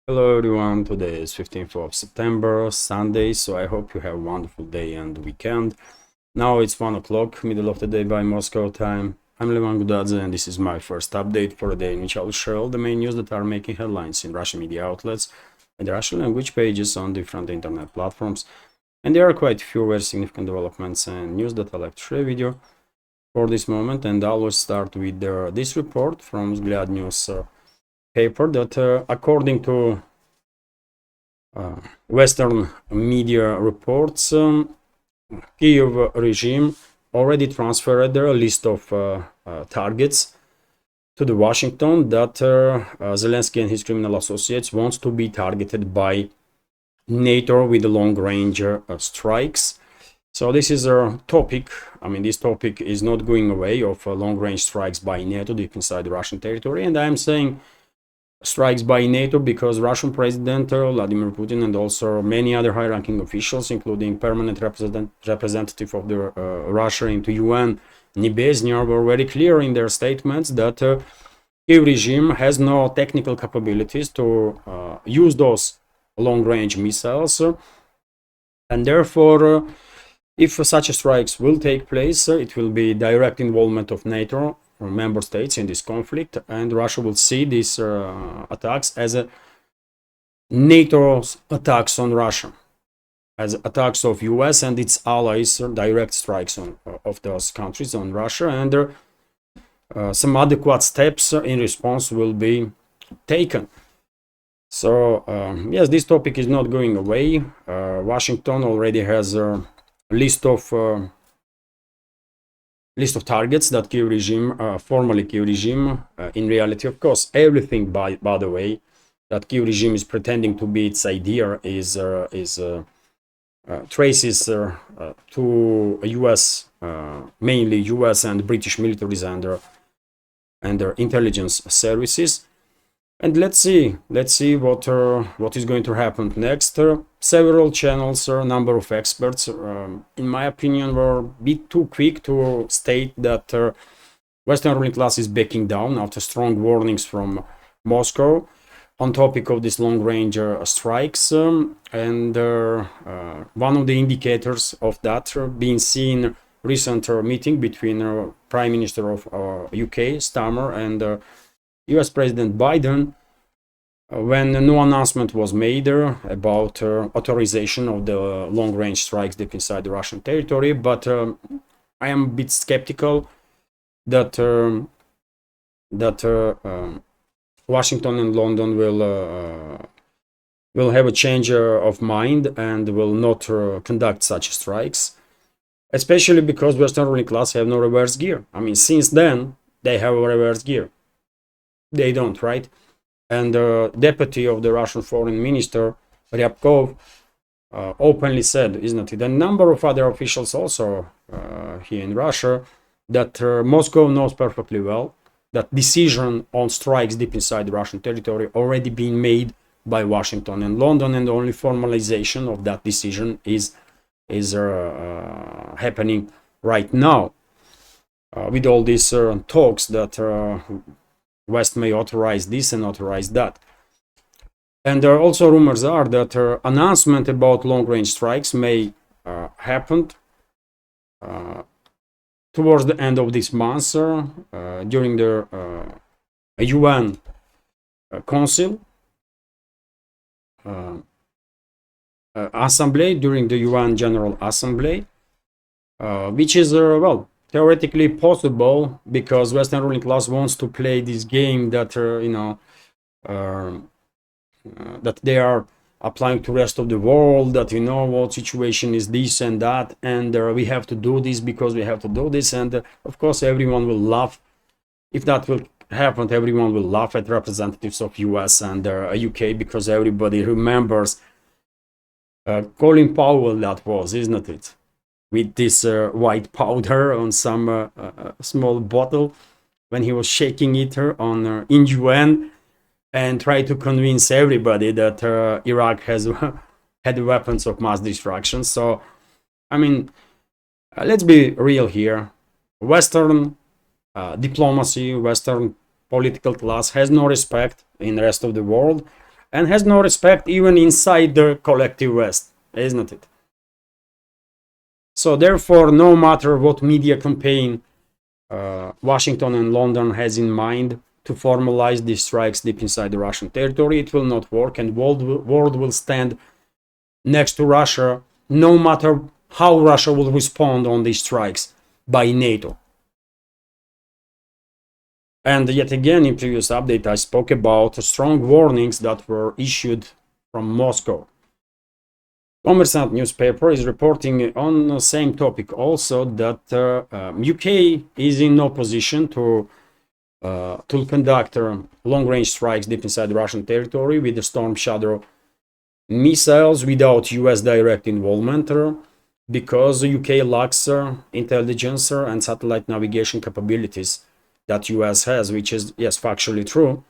Hello everyone, today is 15th of September, Sunday, so I hope you have a wonderful day and weekend. Now it's 1 o'clock, middle of the day by Moscow time. I'm Levan Gudadze and this is my first update for a day in which I will share all the main news that are making headlines in Russian media outlets and Russian language pages on different internet platforms. And there are quite a few very significant developments and news that I like to share with you for this moment. And I'll start with this report from Vzгляд News paper that according to Western media reports, Kiev regime already transferred a list of targets to the Washington that Zelensky and his criminal associates wants to be targeted by NATO with the long-range strikes. So this is a topic, this topic is not going away of long-range strikes by NATO deep inside the Russian territory, and I'm saying strikes by NATO because Russian President Vladimir Putin and also many other high-ranking officials, including permanent representative of the Russia into UN, Nebezhny, were very clear in their statements that Kiev regime has no technical capabilities to use those long-range missiles, and therefore, if such strikes will take place, it will be direct involvement of NATO member states in this conflict, and Russia will see these attacks as NATO's attacks on Russia, as attacks of US and its allies, direct strikes of those countries on Russia, and some adequate steps in response will be taken. So yes, this topic is not going away. Washington already has a list of targets that Kiev regime, formerly Kiev regime, in reality, of course, everything by the way that Kiev regime is pretending to be its idea is traces to US, mainly US and British militaries and their intelligence services. And let's see what is going to happen next. Several channels, a number of experts, in my opinion, were a bit too quick to state that Western ruling class is backing down after strong warnings from Moscow on topic of these long-range strikes. And one of the indicators of that being seen recent meeting between Prime Minister of UK, Starmer, and US President Biden, when no announcement was made about authorization of the long-range strikes deep inside the Russian territory, but I am a bit skeptical that Washington and London will have a change of mind and will not conduct such strikes, especially because Western ruling class have no reverse gear. Since then they have a reverse gear. They don't, right? And the deputy of the Russian foreign minister, Ryabkov, openly said, isn't it, a number of other officials also here in Russia, that Moscow knows perfectly well that decision on strikes deep inside the Russian territory already been made by Washington and London, and only formalization of that decision is happening right now with all these talks that West may authorize this and authorize that. And there are also rumors are that announcement about long-range strikes may happen towards the end of this month during the UN Council Assembly, during the UN General Assembly, which is, well, theoretically possible because Western ruling class wants to play this game that that they are applying to rest of the world, that what situation is this and that, and we have to do this because we have to do this, and of course everyone will laugh if that will happen. Everyone will laugh at representatives of US and UK because everybody remembers Colin Powell, that was, isn't it, with this white powder on some small bottle when he was shaking it on in UN and tried to convince everybody that Iraq has had weapons of mass destruction. So, let's be real here. Western diplomacy, Western political class has no respect in the rest of the world, and has no respect even inside the collective West, isn't it? So therefore, no matter what media campaign Washington and London has in mind to formalize these strikes deep inside the Russian territory, it will not work, and world will stand next to Russia, no matter how Russia will respond on these strikes by NATO. And yet again, in previous update, I spoke about strong warnings that were issued from Moscow. Kommersant newspaper is reporting on the same topic also, that UK is in no position to conduct long-range strikes deep inside Russian territory with the Storm Shadow missiles without US direct involvement, because the UK lacks intelligence and satellite navigation capabilities that US has, which is, yes, factually true.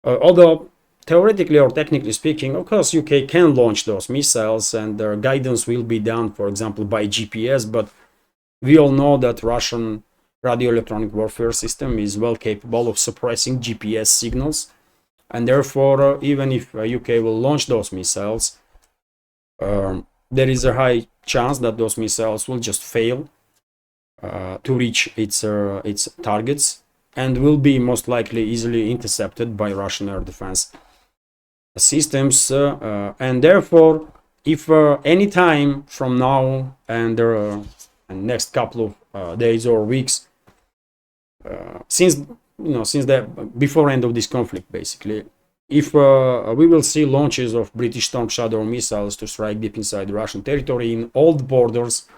Although theoretically or technically speaking, of course, UK can launch those missiles and their guidance will be done, for example, by GPS, but we all know that Russian radio electronic warfare system is well capable of suppressing GPS signals, and therefore, even if UK will launch those missiles, there is a high chance that those missiles will just fail to reach its targets and will be most likely easily intercepted by Russian air defense systems, and therefore, if any time from now and next couple of days or weeks, since the before end of this conflict, basically, if we will see launches of British Storm Shadow missiles to strike deep inside Russian territory in old borders,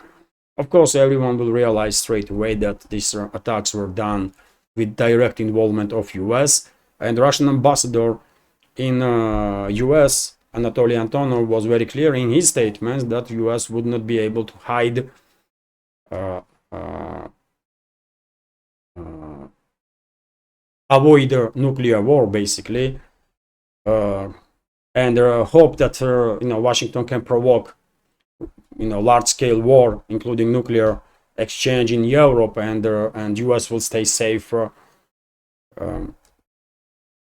of course, everyone will realize straight away that these attacks were done with direct involvement of US, and the Russian ambassador in US, Anatoly Antonov, was very clear in his statements that US would not be able to hide avoid a nuclear war, basically, and hope that Washington can provoke large-scale war, including nuclear exchange in Europe, and US will stay safe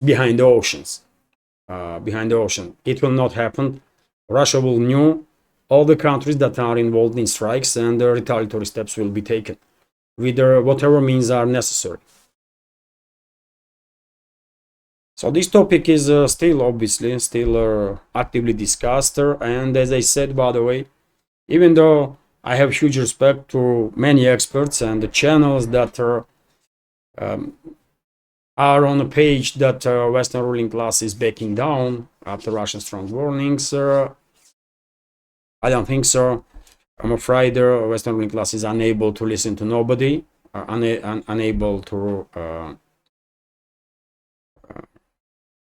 behind the oceans. Behind the ocean, it will not happen. Russia will nuke all the countries that are involved in strikes, and retaliatory steps will be taken with whatever means are necessary. So this topic is still actively discussed, and as I said, by the way, even though I have huge respect to many experts and the channels that are on a page that Western ruling class is backing down after Russian strong warnings, I don't think so. I'm afraid the Western ruling class is unable to listen to nobody, unable to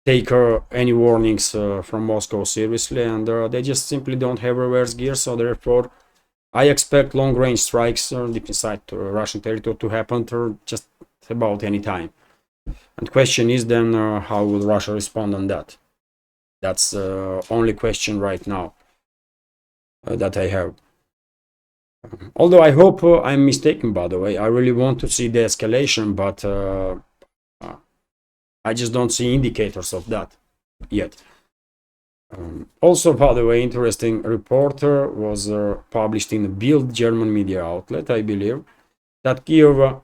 take any warnings from Moscow seriously, and they just simply don't have reverse gear. So therefore, I expect long-range strikes deep inside Russian territory to happen just about any time. And question is then, how will Russia respond on that? That's the only question right now that I have. Although I hope I'm mistaken, by the way. I really want to see the escalation, but I just don't see indicators of that yet. Also, by the way, interesting report was published in the Bild German media outlet, I believe, that Kiev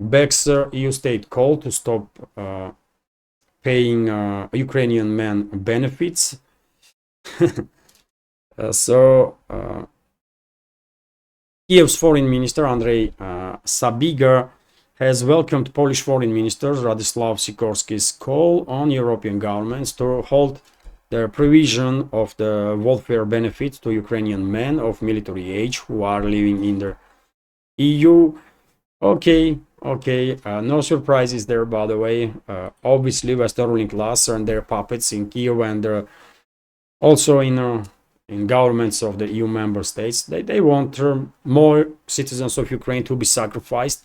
backs EU state call to stop paying Ukrainian men benefits. Kiev's foreign minister Andrei Sabiga has welcomed Polish foreign minister Radoslaw Sikorski's call on European governments to halt the provision of the welfare benefits to Ukrainian men of military age who are living in the EU. Okay, no surprises there, by the way. Obviously, Western ruling class and their puppets in Kiev and also in governments of the EU member states, they want more citizens of Ukraine to be sacrificed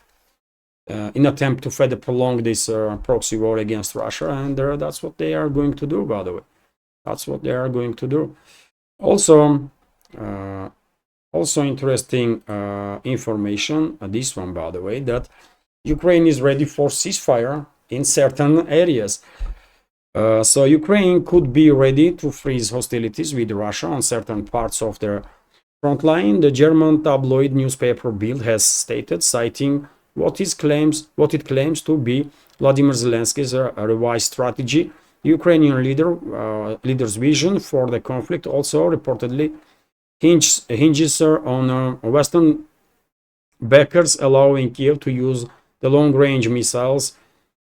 in attempt to further prolong this proxy war against Russia, and that's what they are going to do, by the way. That's what they are going to do. Also interesting information, this one, by the way, that Ukraine is ready for ceasefire in certain areas. So Ukraine could be ready to freeze hostilities with Russia on certain parts of their front line. The German tabloid newspaper Bild has stated, citing what it claims to be Vladimir Zelensky's revised strategy. The Ukrainian leader's vision for the conflict also reportedly hinges on Western backers allowing Kiev to use the long-range missiles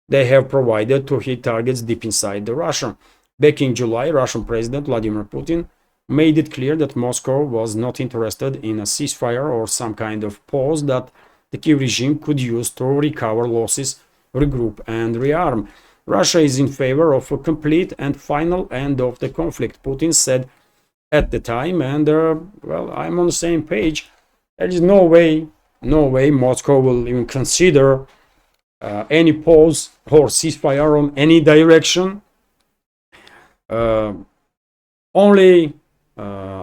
they have provided to hit targets deep inside Russia. Back in July, Russian President Vladimir Putin made it clear that Moscow was not interested in a ceasefire or some kind of pause that the Kiev regime could use to recover losses, regroup, and rearm. Russia is in favor of a complete and final end of the conflict, Putin said at the time, and well, I'm on the same page. There is no way Moscow will even consider any pause or ceasefire on any direction. Only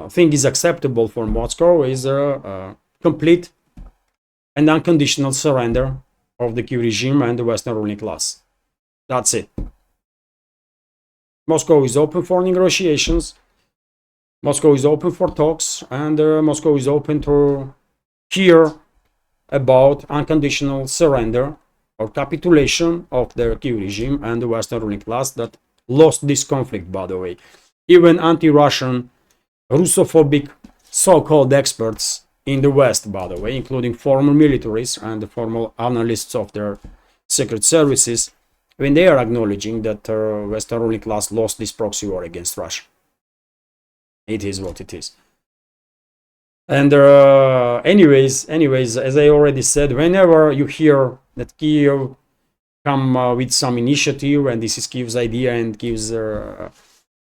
thing is acceptable for Moscow is a complete and unconditional surrender of the Kiev regime and the Western ruling class. That's it. Moscow is open for negotiations. Moscow is open for talks, and Moscow is open to hear about unconditional surrender or capitulation of the Kiev regime and the Western ruling class that lost this conflict, by the way. Even anti-Russian, Russophobic so-called experts in the West, by the way, including former militaries and the former analysts of their secret services, when they are acknowledging that Western ruling class lost this proxy war against Russia. It is what it is. And anyways, as I already said, whenever you hear that Kiev come with some initiative, and this is Kiev's idea and Kiev's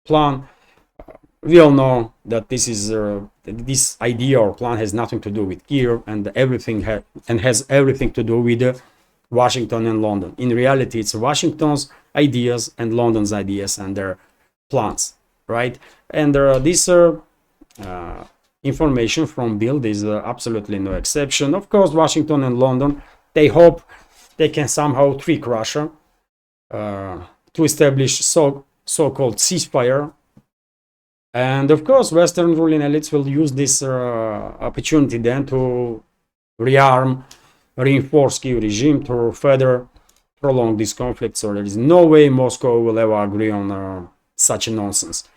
plan, we all know that this idea or plan has nothing to do with Kiev, and has everything to do with Washington and London. In reality, it's Washington's ideas and London's ideas and their plans, right? And this information from Bild is absolutely no exception. Of course, Washington and London, they hope they can somehow trick Russia to establish so-called ceasefire. And of course, Western ruling elites will use this opportunity then to rearm, reinforce Kiev regime to further prolong this conflict. So there is no way Moscow will ever agree on such a nonsense.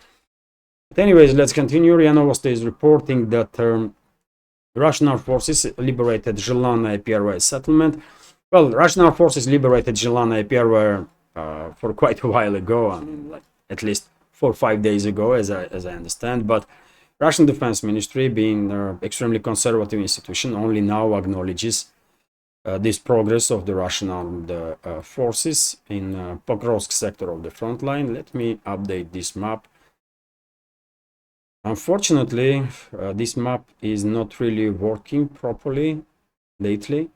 But anyways, let's continue. RIA Novosti is reporting that Russian armed forces liberated Jalan IPRY settlement. Well, Russian armed forces liberated Jalan IPRY for quite a while ago. I mean, like at least 4 or 5 days ago, as I understand. But Russian Defense Ministry, being an extremely conservative institution, only now acknowledges this progress of the Russian armed forces in Pokrovsk sector of the front line. Let me update this map. Unfortunately, this map is not really working properly lately.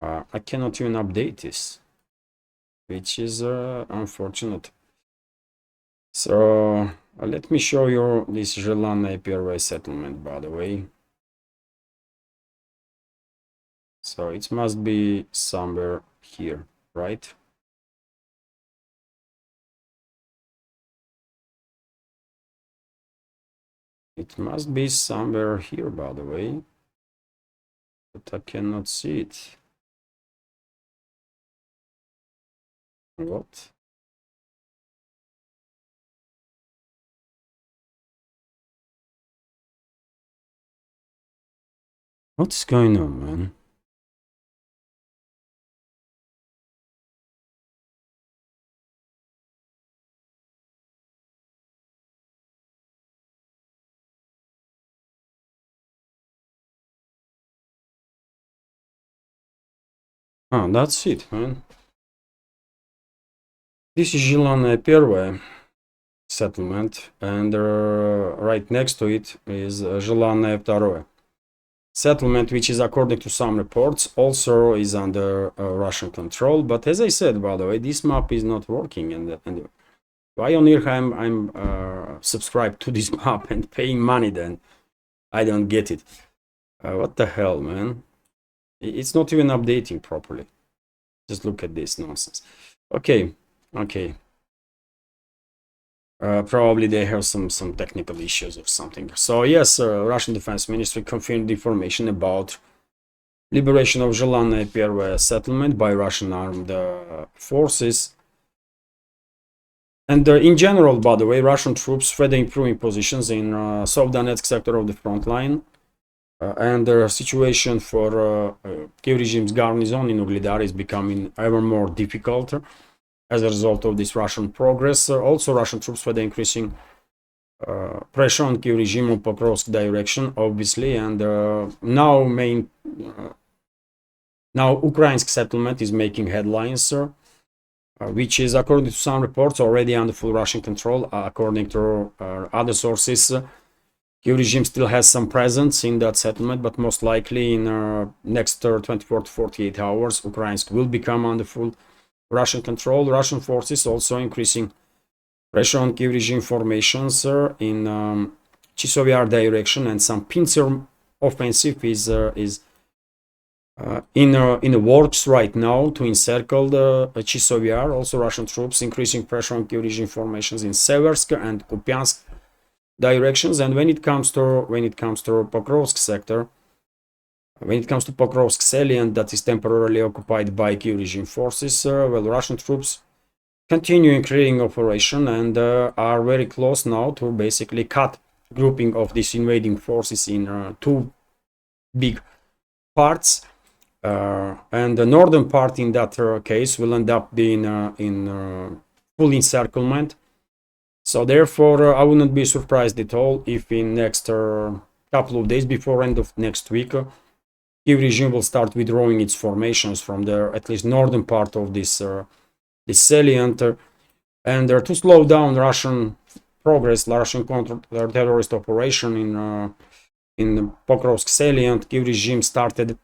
I cannot even update this, which is unfortunate. So let me show you this Jalan IPRY settlement, by the way. So it must be somewhere here, right? It must be somewhere here, by the way, but I cannot see it. What? What's going on, man? Oh, that's it, man. This is Jalan IPRY settlement, and right next to it is Jalan IPRY settlement, which is, according to some reports, also is under Russian control. But as I said, by the way, this map is not working, and why on earth I'm subscribed to this map and paying money then? I don't get it. What the hell, man? It's not even updating properly. Just look at this nonsense. Okay. Probably they have some technical issues or something. So yes, Russian Defense Ministry confirmed information about liberation of Jalan settlement by Russian armed forces. And in general, by the way, Russian troops further improving positions in South Donetsk sector of the front line. And the situation for Kiev regime's garrison in Ugledar is becoming ever more difficult as a result of this Russian progress. Also, Russian troops further increasing pressure on Kiev regime on Pokrovsk direction, obviously, and now Ukraine's settlement is making headlines, which is, according to some reports, already under full Russian control. According to other sources, Kiev regime still has some presence in that settlement, but most likely in next 24 to 48 hours, Ukraine will become under full Russian control. Russian forces also increasing pressure on Kiev regime formations in Chesovyar direction, and some pincer offensive is in the works right now to encircle the Chesovyar. Also, Russian troops increasing pressure on Kiev regime formations in Seversk and Kupiansk directions. And when it comes to Pokrovsk sector, when it comes to Pokrovsk salient that is temporarily occupied by Kiev regime forces, well, Russian troops continue creating operation and are very close now to basically cut grouping of these invading forces in two big parts. And the northern part in that case will end up being in full encirclement. So therefore, I would not be surprised at all if in next couple of days, before end of next week, Kiev regime will start withdrawing its formations from the at least northern part of this salient, and to slow down Russian progress, Russian counter-terrorist operation in the Pokrovsk salient. Kiev regime started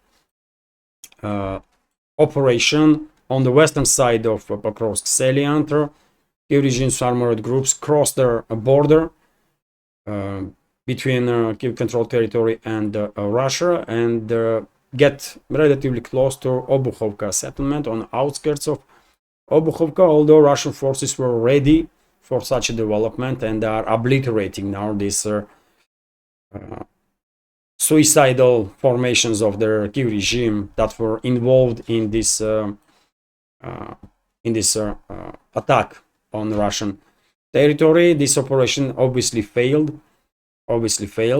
operation on the western side of Pokrovsk salient. Kiev regime's armored groups cross their border between Kiev controlled territory and Russia, and get relatively close to Obuchovka settlement on outskirts of Obuchovka, although Russian forces were ready for such a development and are obliterating now these suicidal formations of the Kiev regime that were involved in this attack on Russian territory. This operation obviously failed,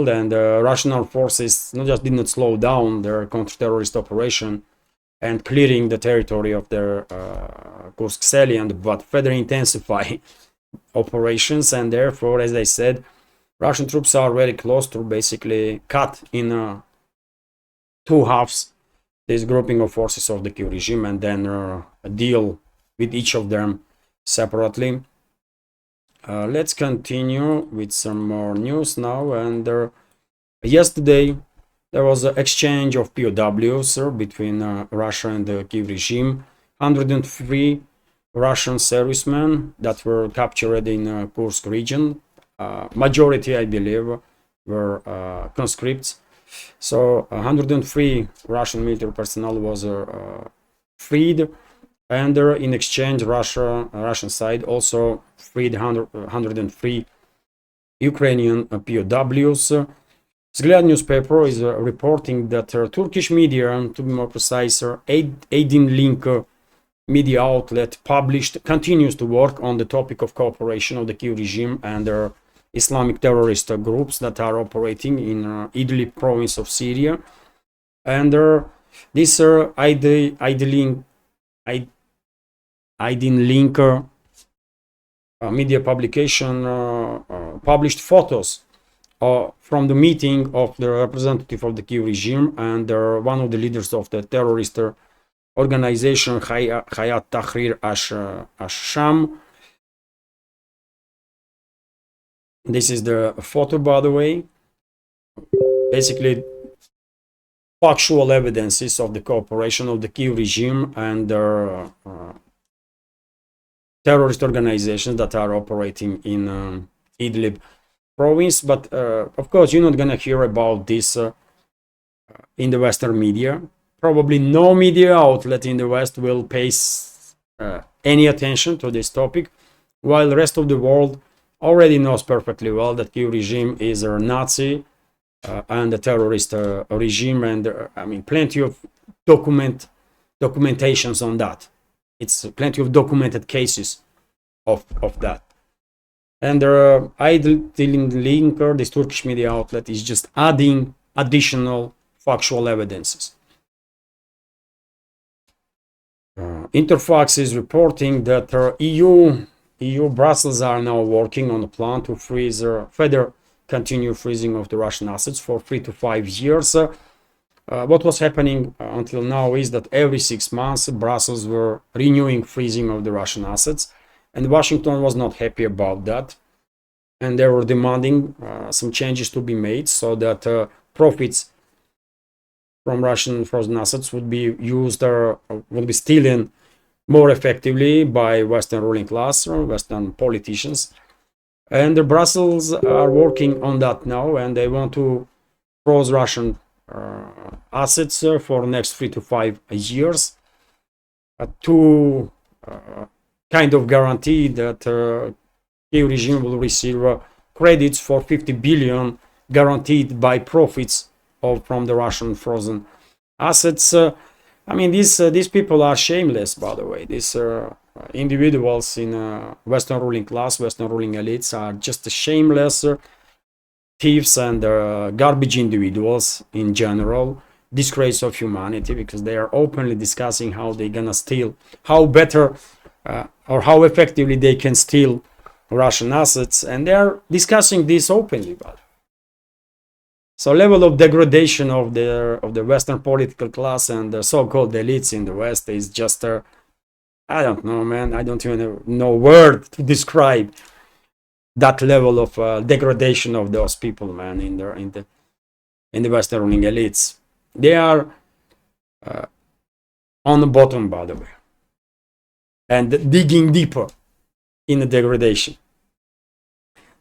and Russian armed forces not just did not slow down their counter-terrorist operation and clearing the territory of their Kursk salient, but further intensify operations. And therefore, as I said, Russian troops are very close to basically cut in two halves this grouping of forces of the Kiev regime, and then deal with each of them separately. Let's continue with some more news now. And yesterday there was an exchange of POWs between Russia and the Kiev regime. 103 Russian servicemen that were captured in Kursk region. Majority, I believe, were conscripts. So 103 Russian military personnel was freed, and in exchange Russian side also freed 103 Ukrainian POWs. Vzglyad newspaper is reporting that Turkish media, to be more precise, Aydin Link media outlet continues to work on the topic of cooperation of the Kiev regime and their Islamic terrorist groups that are operating in Idlib province of Syria. And this Aydin Link media publication published photos from the meeting of the representative of the Kiev regime and one of the leaders of the terrorist organization Hayat Tahrir Ash-Sham. This is the photo, by the way. Basically, factual evidences of the cooperation of the Kiev regime and their terrorist organizations that are operating in Idlib province. But of course, you're not gonna hear about this in the Western media. Probably no media outlet in the West will pay any attention to this topic, while the rest of the world already knows perfectly well that Kyiv regime is a Nazi and a terrorist regime, and I mean plenty of documentations on that. It's plenty of documented cases of that. And idling linker, this Turkish media outlet, is just adding additional factual evidences. Interfax is reporting that EU Brussels are now working on a plan to freeze further continue freezing of the Russian assets for 3 to 5 years. What was happening until now is that every 6 months Brussels were renewing freezing of the Russian assets, and Washington was not happy about that, and they were demanding some changes to be made so that profits from Russian frozen assets would be used or would be stolen more effectively by Western ruling class or Western politicians. And the Brussels are working on that now, and they want to freeze Russian assets for the next 3 to 5 years to kind of guarantee that Kyiv regime will receive credits for 50 billion guaranteed by profits from the Russian frozen assets. I mean, these people are shameless, by the way. These individuals in Western ruling class, Western ruling elites are just shameless thieves and garbage individuals in general, disgrace of humanity, because they are openly discussing how they're gonna steal, how better or how effectively they can steal Russian assets, and they are discussing this openly. But so level of degradation of the Western political class and the so-called elites in the West is just I don't know, man. I don't even know word to describe that level of degradation of those people, man, in the Western ruling elites. They are on the bottom, by the way, and digging deeper in the degradation.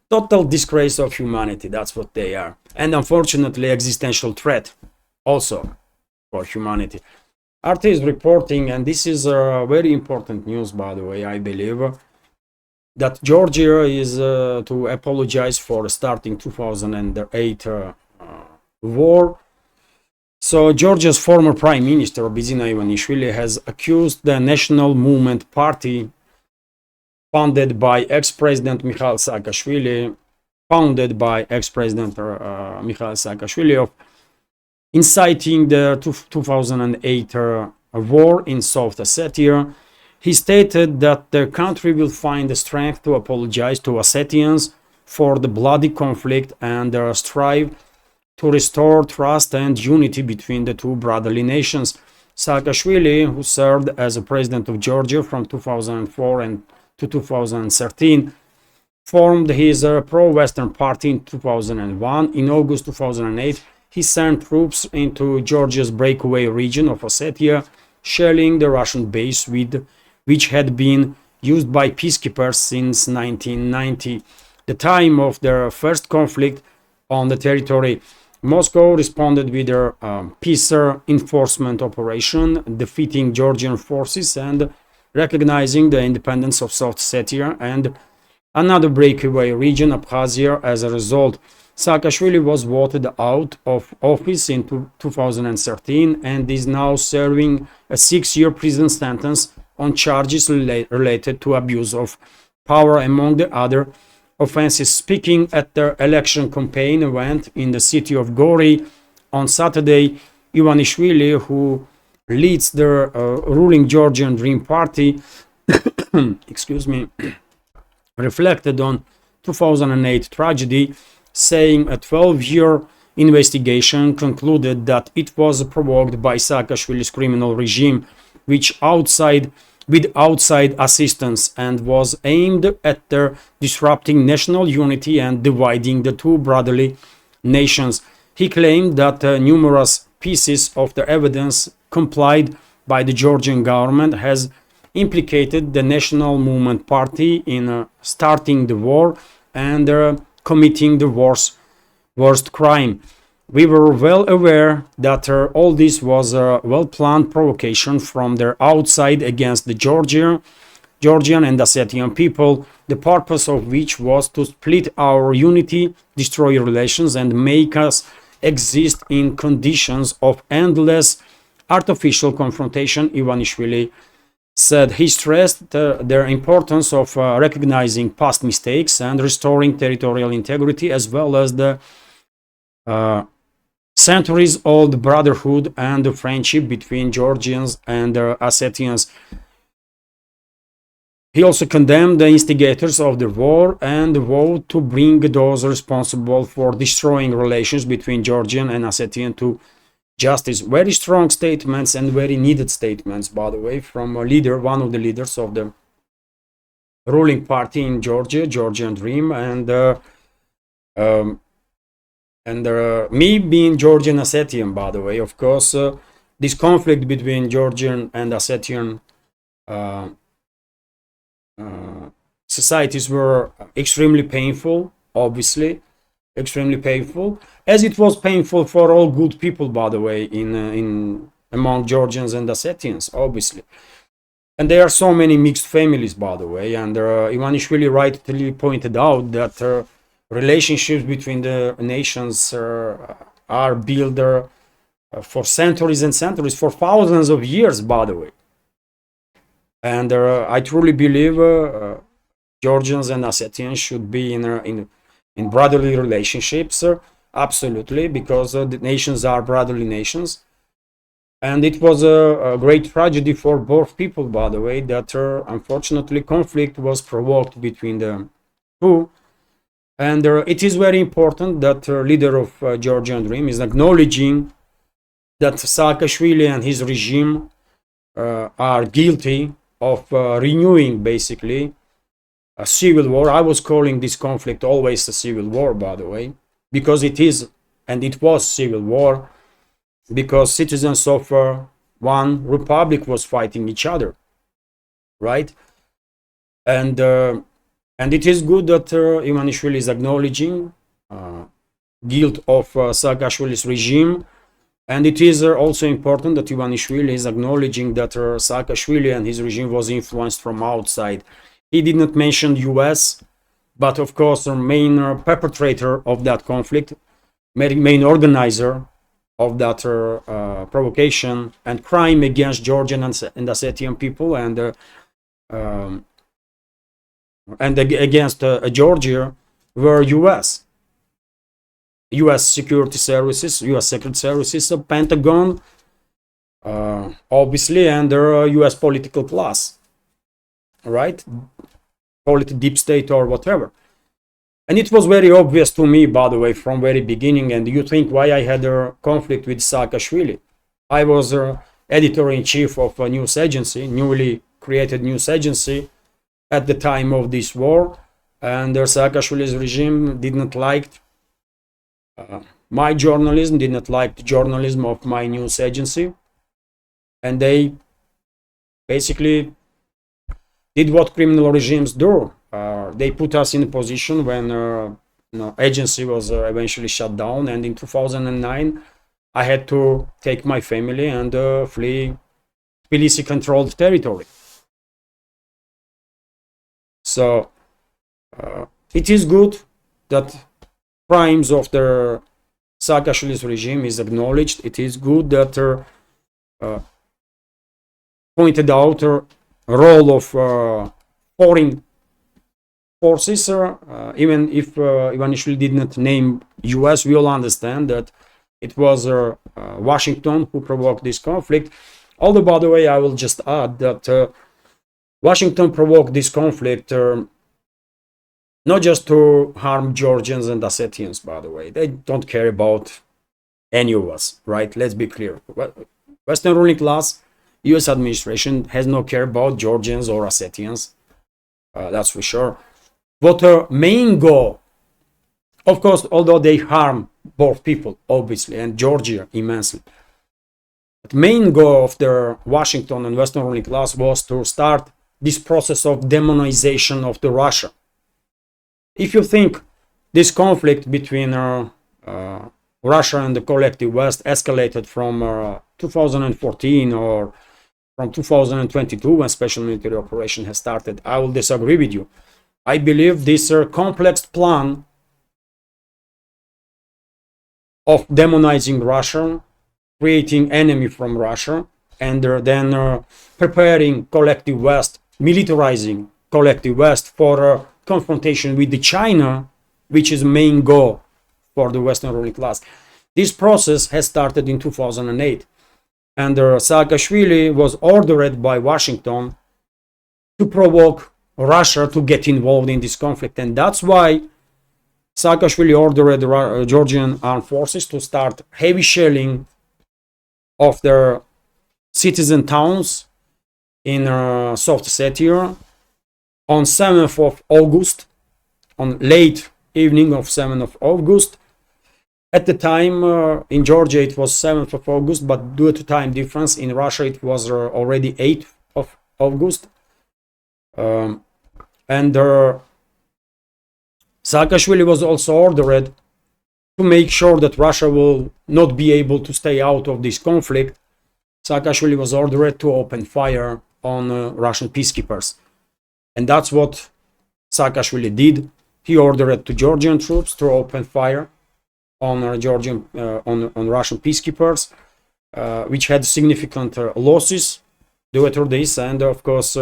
Total disgrace of humanity, that's what they are. And unfortunately, existential threat also for humanity. RT is reporting, and this is very important news, by the way, I believe, that Georgia is to apologize for starting 2008 war. So Georgia's former Prime Minister, Bizina Ivanishvili, has accused the National Movement Party, founded by ex-president Mikhail Saakashvili, of inciting the 2008 war in South Ossetia. He stated that the country will find the strength to apologize to Ossetians for the bloody conflict and strive to restore trust and unity between the two brotherly nations. Saakashvili, who served as a president of Georgia from 2004 to 2013, formed his pro-Western party in 2001. In August 2008, he sent troops into Georgia's breakaway region of Ossetia, shelling the Russian base which had been used by peacekeepers since 1990, the time of their first conflict on the territory. Moscow responded with their peace enforcement operation, defeating Georgian forces and recognizing the independence of South Ossetia and another breakaway region, Abkhazia. As a result, Saakashvili was voted out of office in 2013 and is now serving a 6-year prison sentence on charges related to abuse of power, among the other offenses. Speaking at their election campaign event in the city of Gori on Saturday, Ivanishvili, who leads the ruling Georgian Dream Party, excuse me, reflected on 2008 tragedy, saying a 12-year investigation concluded that it was provoked by Saakashvili's criminal regime, with outside assistance, and was aimed at disrupting national unity and dividing the two brotherly nations. He claimed that numerous pieces of the evidence complied by the Georgian government has implicated the National Movement Party in starting the war and committing the worst crime. We were well aware that all this was a well-planned provocation from their outside against the Georgian and Ossetian people, the purpose of which was to split our unity, destroy relations, and make us exist in conditions of endless artificial confrontation. Ivanishvili said. He stressed the importance of recognizing past mistakes and restoring territorial integrity, as well as the centuries-old brotherhood and the friendship between Georgians and Ossetians. He also condemned the instigators of the war and vowed to bring those responsible for destroying relations between Georgian and Ossetian to justice. Very strong statements and very needed statements, by the way, from a leader, one of the leaders of the ruling party in Georgia, Georgian Dream, and me being Georgian Ossetian, by the way. Of course, this conflict between Georgian and Ossetian societies were extremely painful, obviously, extremely painful, as it was painful for all good people, by the way, in among Georgians and Ossetians, obviously. And there are so many mixed families, by the way, and Ivanishvili rightly pointed out that relationships between the nations are built for centuries and centuries, for thousands of years, by the way. And I truly believe Georgians and Ossetians should be in brotherly relationships, absolutely, because the nations are brotherly nations. And it was a great tragedy for both people, by the way, that unfortunately conflict was provoked between the two. And it is very important that leader of Georgian Dream is acknowledging that Saakashvili and his regime are guilty of renewing basically a civil war. I was calling this conflict always a civil war, by the way, because it is, and it was civil war, because citizens of one republic was fighting each other, right? And it is good that Ivanishvili is acknowledging guilt of Saakashvili's regime. And it is also important that Ivanishvili is acknowledging that Saakashvili and his regime was influenced from outside. He did not mention US, but of course the main perpetrator of that conflict, main organizer of that provocation and crime against Georgian and Ossetian people and against Georgia were US security services, US secret services, Pentagon, obviously, and the US political class, right? Call it deep state or whatever. And it was very obvious to me, by the way, from very beginning. And you think why I had a conflict with Saakashvili? I was editor-in-chief of a news agency, newly created news agency at the time of this war, and Saakashvili's regime did not like my journalism, did not like the journalism of my news agency, and they basically did what criminal regimes do. They put us in a position when agency was eventually shut down, and in 2009 I had to take my family and flee Tbilisi-controlled territory. So it is good that crimes of the Saakashvili's regime is acknowledged. It is good that pointed out a role of foreign forces. Even if Ivanishvili did not name US, we all understand that it was Washington who provoked this conflict. Although, by the way, I will just add that Washington provoked this conflict not just to harm Georgians and Ossetians, by the way. They don't care about any of us, right? Let's be clear. Western ruling class, US administration has no care about Georgians or Ossetians. That's for sure. But their main goal, of course, although they harm both people, obviously, and Georgia immensely, the main goal of the Washington and Western ruling class was to start this process of demonization of the Russia. If you think this conflict between Russia and the collective West escalated from 2014 or from 2022, when special military operation has started, I will disagree with you. I believe this complex plan of demonizing Russia, creating enemy from Russia, and then preparing collective West, militarizing collective West for confrontation with the China, which is the main goal for the Western ruling class. This process has started in 2008, and Saakashvili was ordered by Washington to provoke Russia to get involved in this conflict, and that's why Saakashvili ordered the Georgian armed forces to start heavy shelling of their citizen towns in South Ossetia on 7th of August, on late evening of 7th of August. At the time, in Georgia it was 7th of August, but due to time difference, in Russia it was already 8th of August. And Saakashvili was also ordered to make sure that Russia will not be able to stay out of this conflict. Saakashvili was ordered to open fire on Russian peacekeepers. And that's what Saakashvili did. He ordered the Georgian troops to open fire on on Russian peacekeepers, which had significant losses due to this. And of course,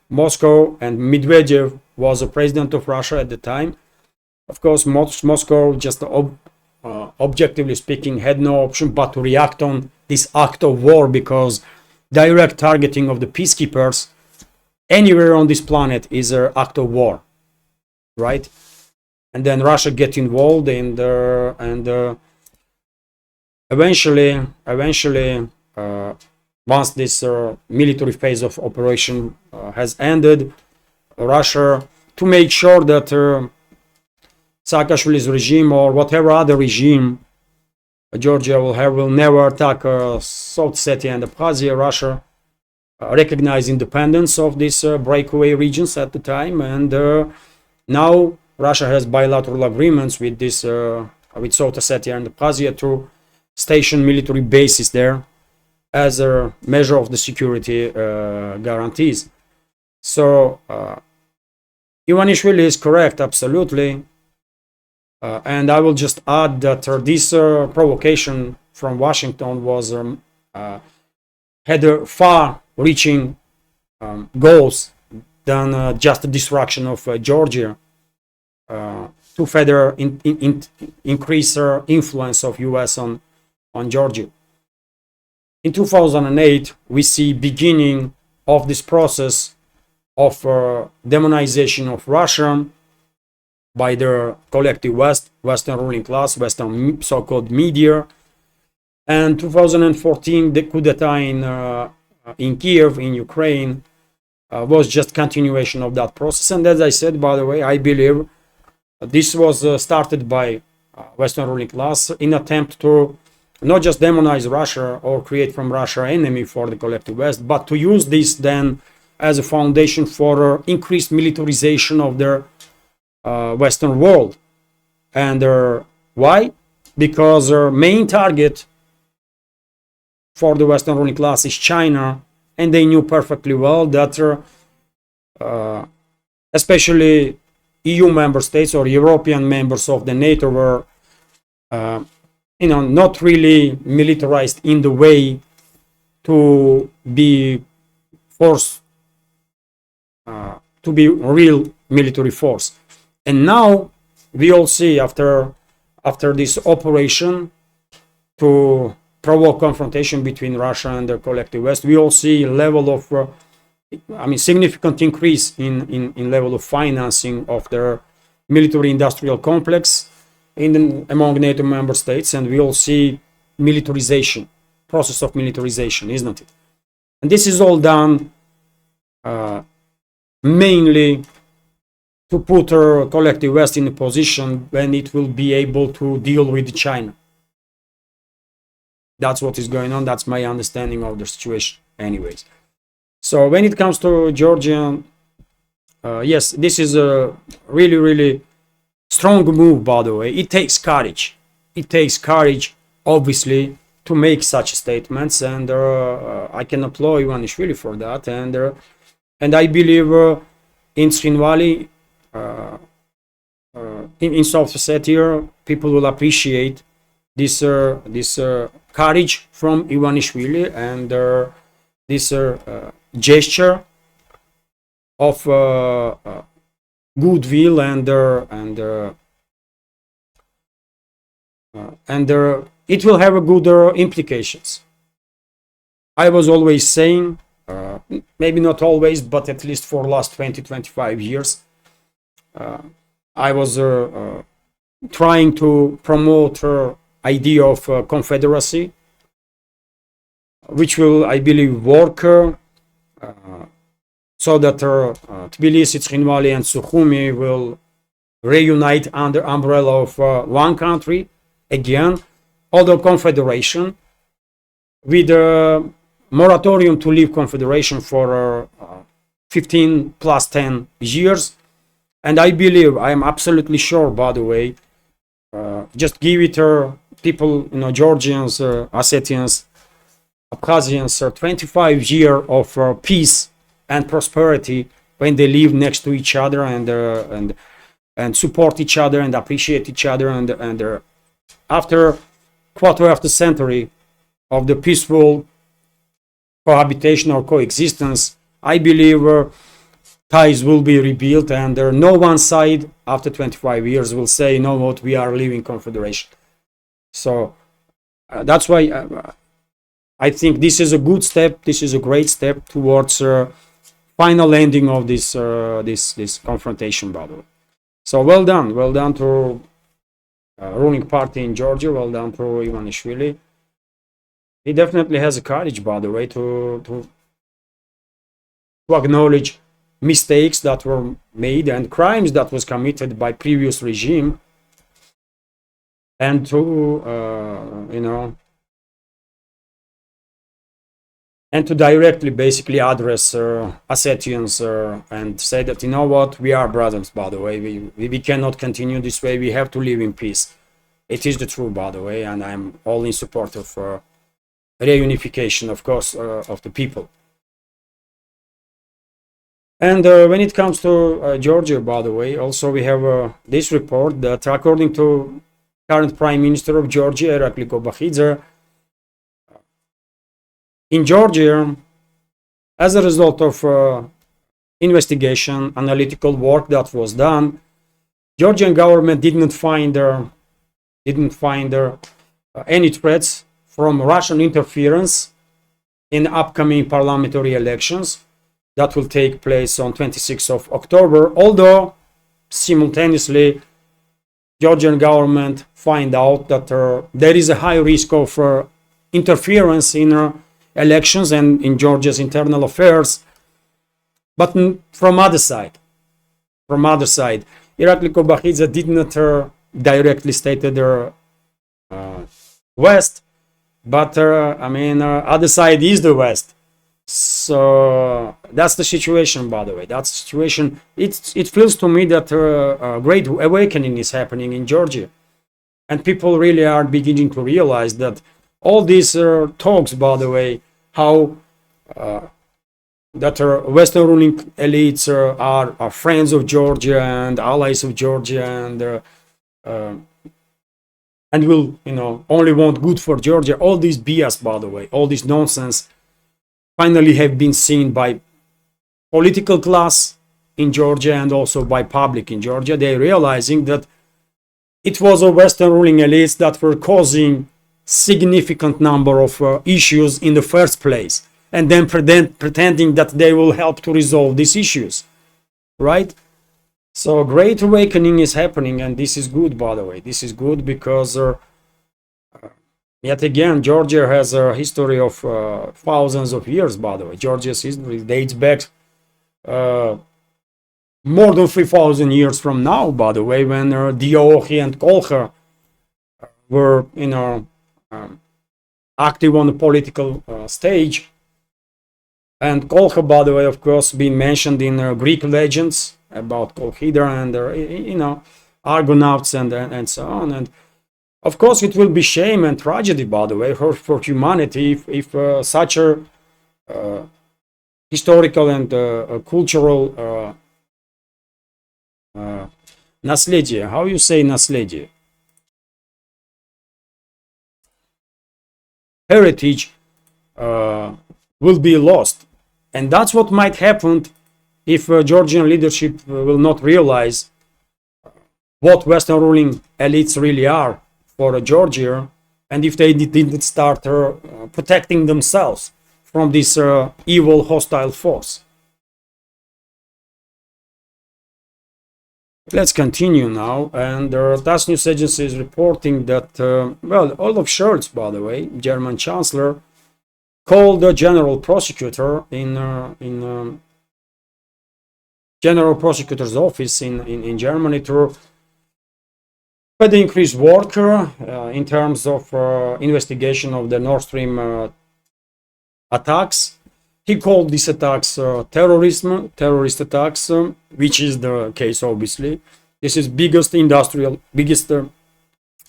Moscow, and Medvedev was the president of Russia at the time. Of course, Moscow, just objectively speaking, had no option but to react on this act of war, because direct targeting of the peacekeepers anywhere on this planet is an act of war, right? And then Russia get involved, and eventually, once this military phase of operation has ended, Russia, to make sure that Saakashvili's regime or whatever other regime Georgia will have will never attack South Ossetia and Abkhazia, Russia recognized independence of these breakaway regions at the time, and now Russia has bilateral agreements with this with South Ossetia and Abkhazia to station military bases there as a measure of the security guarantees. So Ivanishvili is correct, absolutely. And I will just add that this provocation from Washington was had far-reaching goals than just the destruction of Georgia, to further increase influence of U.S. on Georgia. In 2008, we see beginning of this process of demonization of Russia by the collective West, Western ruling class, Western so-called media. And 2014, the coup d'etat in Kiev, in Ukraine, was just continuation of that process. And as I said, by the way, I believe this was started by Western ruling class in attempt to not just demonize Russia or create from Russia enemy for the collective West, but to use this then as a foundation for increased militarization of their Western world. And why? Because their main target for the Western ruling class is China, and they knew perfectly well that especially EU member states or European members of the NATO were not really militarized in the way to be forced to be real military force. And now we all see after this operation to provoke confrontation between Russia and the collective West, we all see a level of significant increase in level of financing of their military industrial complex among NATO member states, and we all see militarization, process of militarization, isn't it? And this is all done mainly to put our collective West in a position when it will be able to deal with China. That's what is going on. That's my understanding of the situation anyways. So when it comes to Georgia, yes, this is a really, really strong move, by the way. It takes courage. It takes courage, obviously, to make such statements, and I can applaud Ivanishvili for that, and I believe in Srinvali, in South Ossetia, people will appreciate this courage from Ivanishvili, and this gesture of goodwill, and it will have a good implications. I was always saying, maybe not always, but at least for the last 20-25 years, I was trying to promote idea of confederacy, which will, I believe, work so that Tbilisi, Tkhinvali, and Sukhumi will reunite under umbrella of one country again, although confederation, with a moratorium to leave confederation for 15 plus 10 years. And I believe, I am absolutely sure, by the way, just give it people, Georgians, Ossetians, Abkhazians, 25 years of peace and prosperity when they live next to each other, and support each other and appreciate each other, and after quarter of the century of the peaceful cohabitation or coexistence, I believe ties will be rebuilt, and no one side after 25 years will say, no, what, we are leaving confederation. So that's why I think this is a good step. This is a great step towards final ending of this this confrontation battle. So well done to ruling party in Georgia, well done to Ivanishvili. He definitely has the courage, by the way, to acknowledge mistakes that were made and crimes that was committed by previous regime, and to and to directly basically address Ossetians and say that, you know what, we are brothers, by the way, we cannot continue this way, we have to live in peace. It is the truth, by the way, and I'm all in support of reunification, of course, of the people. And when it comes to Georgia, by the way, also we have this report that, according to current Prime Minister of Georgia, Irakli Kobakhidze, in Georgia, as a result of investigation, analytical work that was done, Georgian government didn't find any threats from Russian interference in upcoming parliamentary elections that will take place on 26th of October, although simultaneously Georgian government find out that there is a high risk of interference in elections and in Georgia's internal affairs. But from other side, Irakli Kobakhidze did not directly stated West, but other side is the West. So that's the situation, by the way. That's the situation. It feels to me that a great awakening is happening in Georgia, and people really are beginning to realize that all these talks, by the way, how that Western ruling elites are friends of Georgia and allies of Georgia, and will only want good for Georgia. All this BS, by the way, all this nonsense, finally have been seen by political class in Georgia and also by public in Georgia. They're realizing that it was a Western ruling elites that were causing significant number of issues in the first place, and then pretending that they will help to resolve these issues, right? So a great awakening is happening, and this is good, by the way. This is good because yet again, Georgia has a history of thousands of years, by the way. Georgia's history dates back more than 3,000 years from now, by the way, when Diokhi and Kolkha were, active on the political stage. And Kolkha, by the way, of course, been mentioned in Greek legends about Kolchidra and, Argonauts and so on. And Of course, it will be shame and tragedy, by the way, for humanity if such a historical and cultural наследие. How you say наследие? Heritage will be lost, and that's what might happen if Georgian leadership will not realize what Western ruling elites really are for Georgia, and if they didn't start protecting themselves from this evil, hostile force. Let's continue now, and the TASS news agency is reporting that, well, Olaf Scholz, by the way, German Chancellor, called the General Prosecutor in General Prosecutor's office in Germany to further increase work in terms of investigation of the Nord Stream attacks. He called these attacks terrorist attacks, which is the case, obviously. This is biggest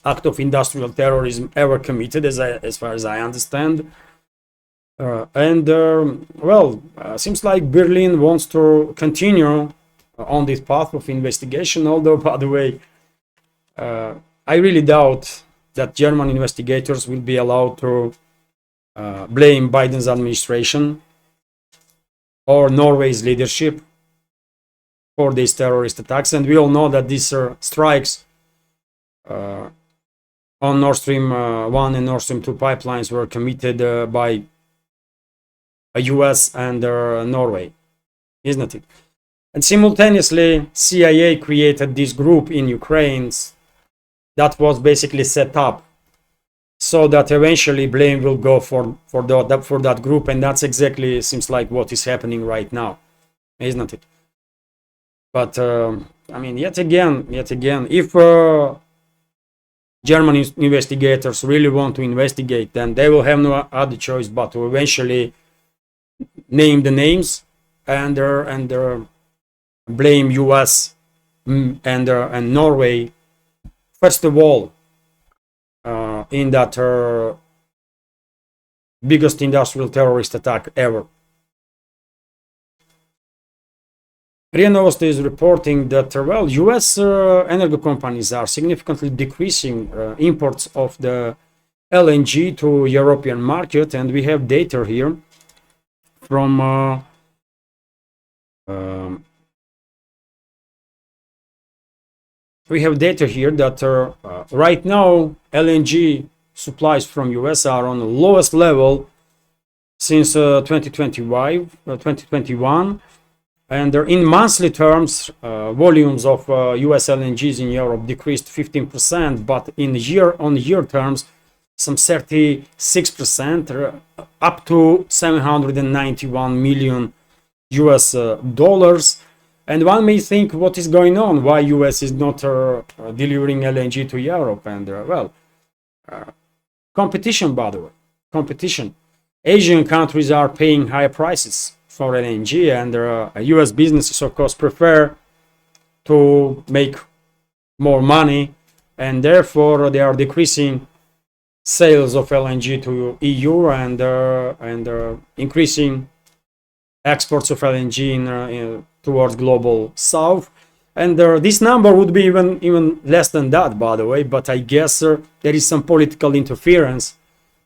act of industrial terrorism ever committed, as far as I understand. Seems like Berlin wants to continue on this path of investigation, although, by the way, I really doubt that German investigators will be allowed to blame Biden's administration or Norway's leadership for these terrorist attacks. And we all know that these strikes on Nord Stream 1 and Nord Stream 2 pipelines were committed by US and Norway, isn't it? And simultaneously, CIA created this group in Ukraine that was basically set up so that eventually blame will go for that group, and that's exactly seems like what is happening right now, isn't it? But I mean, yet again, if German investigators really want to investigate, then they will have no other choice but to eventually name the names and blame US and Norway first of all in that biggest industrial terrorist attack ever. RIA Novosti is reporting that US energy companies are significantly decreasing imports of the LNG to European market, and we have data here from we have data here that right now LNG supplies from US are on the lowest level since 2021, and in monthly terms volumes of US LNGs in Europe decreased 15%, but in year-on-year terms some 36%, up to 791 million US dollars. And one may think, what is going on? Why US is not delivering LNG to Europe? And competition, by the way, competition. Asian countries are paying higher prices for LNG, and US businesses, of course, prefer to make more money, and therefore they are decreasing sales of LNG to EU and increasing exports of LNG towards global south. And this number would be even less than that, by the way, but I guess there is some political interference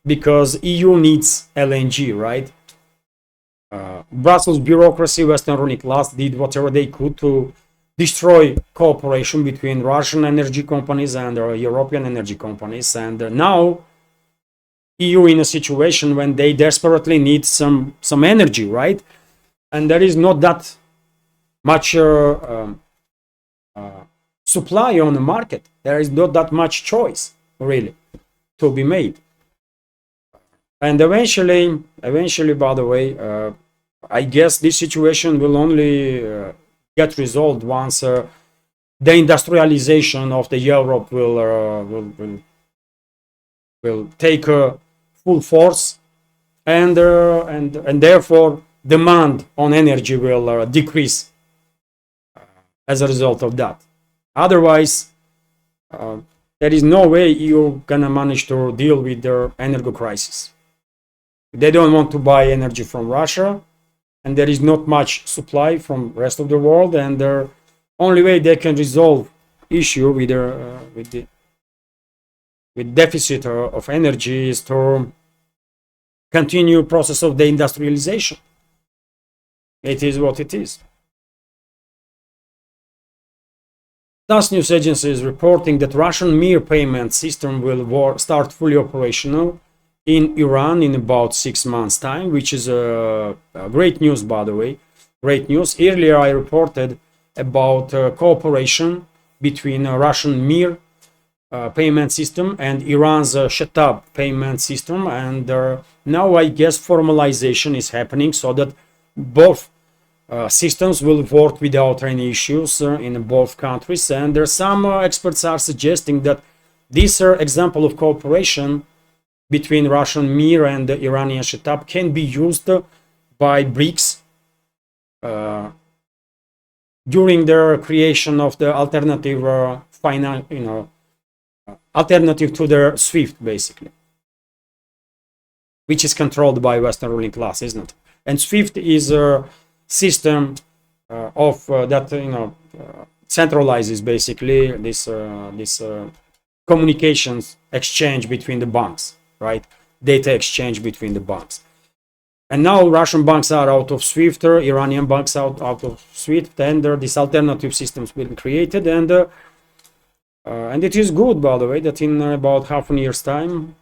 because EU needs LNG, right? Brussels bureaucracy, Western ruling class did whatever they could to destroy cooperation between Russian energy companies and European energy companies, and now EU in a situation when they desperately need some energy, right? And there is not that much supply on the market. There is not that much choice really to be made. And eventually, by the way, I guess this situation will only get resolved once the industrialization of the Europe will take full force, and therefore demand on energy will decrease as a result of that. Otherwise, there is no way you're gonna manage to deal with their energy crisis. They don't want to buy energy from Russia, and there is not much supply from the rest of the world, and the only way they can resolve issue with deficit of energy is to continue process of deindustrialization. It is what it is. TASS news agency is reporting that Russian Mir payment system will start fully operational in Iran in about 6 months' time, which is great news, by the way. Great news. Earlier, I reported about cooperation between Russian Mir payment system and Iran's Shatab payment system, and now I guess formalization is happening so that both systems will work without any issues in both countries. And there some experts are suggesting that this example of cooperation between Russian Mir and the Iranian Shatab can be used by BRICS during the creation of the alternative alternative to their SWIFT, basically, which is controlled by Western ruling class, isn't it? And SWIFT is a system of that centralizes basically this communications exchange between the banks, right? Data exchange between the banks. And now Russian banks are out of SWIFT, Iranian banks out of SWIFT, and this alternative systems will be created, and it is good, by the way, that in about half a year's time,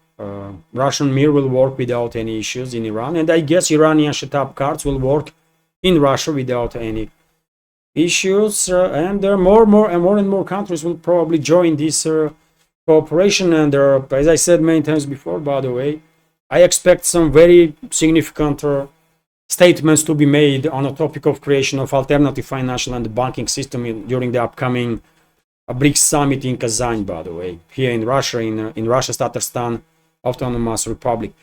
Russian Mir will work without any issues in Iran, and I guess Iranian Shatab cards will work in Russia without any issues, and more and more countries will probably join this cooperation. And as I said many times before, by the way, I expect some very significant statements to be made on the topic of creation of alternative financial and banking system during the upcoming BRICS summit in Kazan, by the way, here in Russia, in Russia's Tatarstan Autonomous Republic.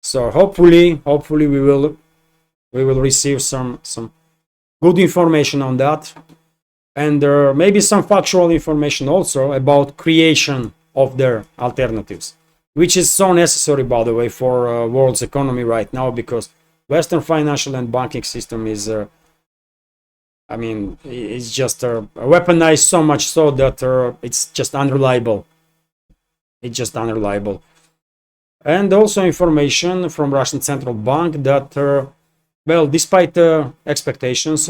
So hopefully we will receive some good information on that, and maybe some factual information also about creation of their alternatives, which is so necessary, by the way, for world's economy right now, because Western financial and banking system is it's just weaponized so much so that it's just unreliable. It's just unreliable. And also information from Russian Central Bank that, well, despite the expectations,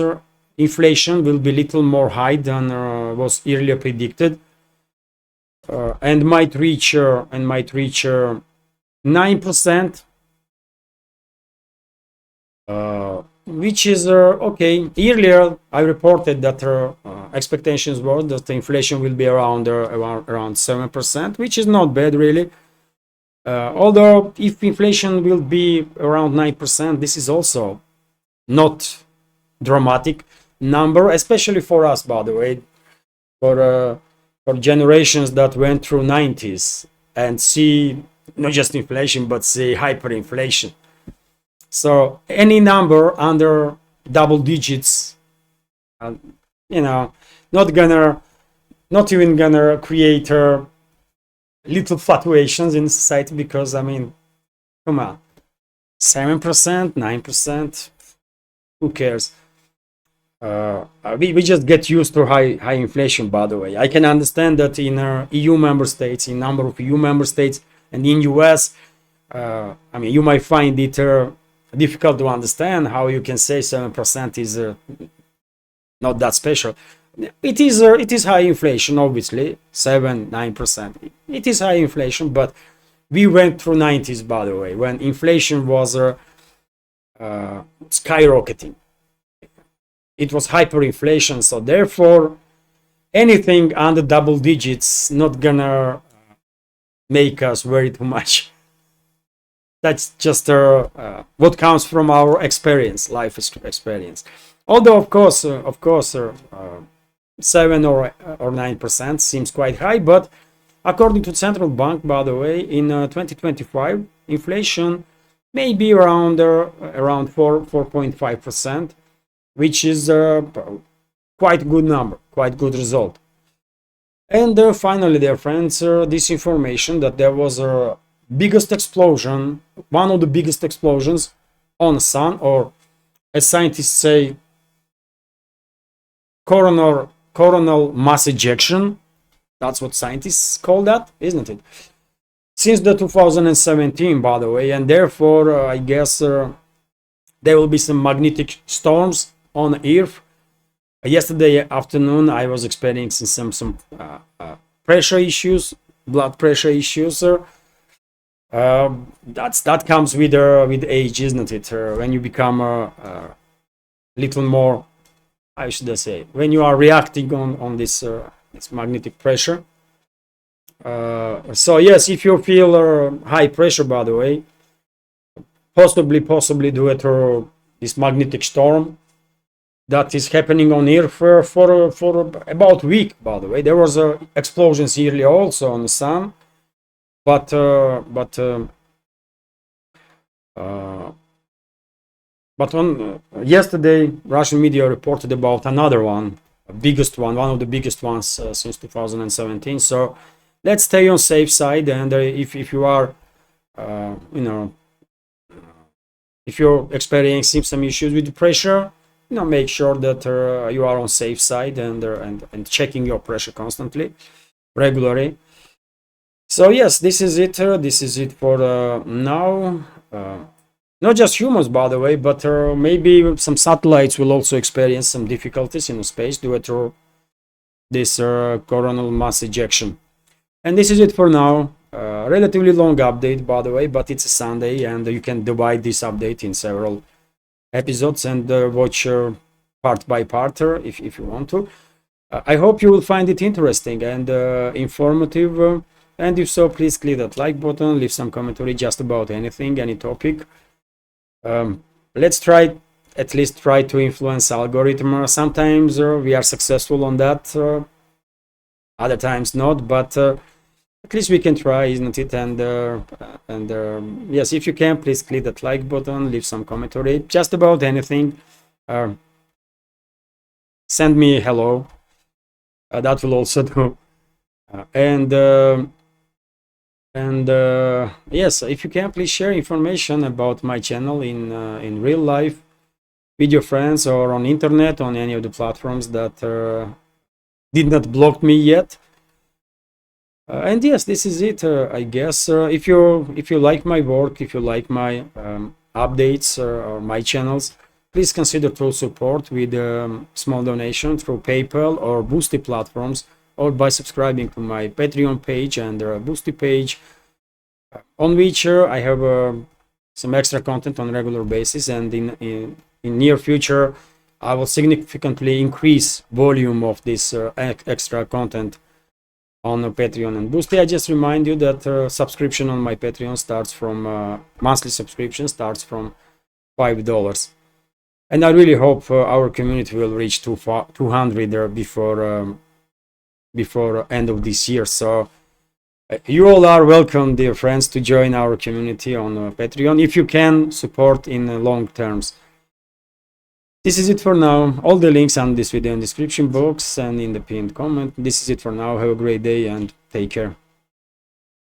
inflation will be little more high than was earlier predicted, and might reach 9%. Which is okay. Earlier, I reported that expectations were that the inflation will be around 7%, which is not bad, really. Although, if inflation will be around 9%, this is also not dramatic number, especially for us, by the way, for generations that went through 90s and see not just inflation but see hyperinflation. So any number under double digits, not even gonna create little fluctuations in society, because come on, 7%, 9%, who cares? We just get used to high inflation, by the way. I can understand that in EU member states, in number of EU member states, and in US, you might find it difficult to understand how you can say 7% is not that special. It is high inflation, obviously, 7-9%. It is high inflation, but we went through 90s, by the way, when inflation was skyrocketing. It was hyperinflation, so therefore anything under double digits not gonna make us worry too much. That's just what comes from our experience, life experience. Although, of course, 7 or 9% seems quite high, but according to Central Bank, by the way, in 2025, inflation may be around 4.5%, which is quite good number, quite good result. And finally, dear friends, this information that there was a biggest explosion, one of the biggest explosions on the sun, or as scientists say, coronal mass ejection. That's what scientists call that, isn't it? Since the 2017, by the way, and therefore I guess there will be some magnetic storms on Earth. Yesterday afternoon, I was experiencing some pressure issues, blood pressure issues. That comes with age, isn't it? When you become a little more, how should I say, when you are reacting on this magnetic pressure. So yes, if you feel high pressure, by the way, possibly due to this magnetic storm that is happening on Earth for about a week. By the way, there was explosions earlier also on the sun, but on yesterday, Russian media reported about another one, one of the biggest ones since 2017. So let's stay on safe side, and if you are, if you're experiencing some issues with the pressure, make sure that you are on safe side and checking your pressure constantly, regularly. So yes, this is it. This is it for now. Not just humans, by the way, but maybe some satellites will also experience some difficulties in space due to this coronal mass ejection. And this is it for now. Relatively long update, by the way, but it's a Sunday, and you can divide this update in several episodes and watch part by part if you want to. I hope you will find it interesting and informative. And if so, please click that like button, leave some commentary just about anything, any topic. Let's at least try to influence algorithm. Sometimes we are successful on that, other times not, but at least we can try, isn't it? And yes, if you can, please click that like button, leave some commentary just about anything. Send me hello, that will also do. Yes, if you can, please share information about my channel in real life with your friends or on internet, on any of the platforms that did not block me yet. And yes, this is it. I guess if you like my work, if you like my updates or my channels, please consider to support with small donation through PayPal or Boosty platforms, or by subscribing to my Patreon page and Boosty page, on which I have some extra content on a regular basis, and in near future I will significantly increase volume of this extra content on Patreon and Boosty. I just remind you that subscription on my Patreon starts from monthly subscription starts from $5, and I really hope our community will reach 200 before end of this year. So you all are welcome, dear friends, to join our community on Patreon if you can support in long terms. This is it for now. All the links on this video in the description box and in the pinned comment. This is it for now. Have a great day and take care.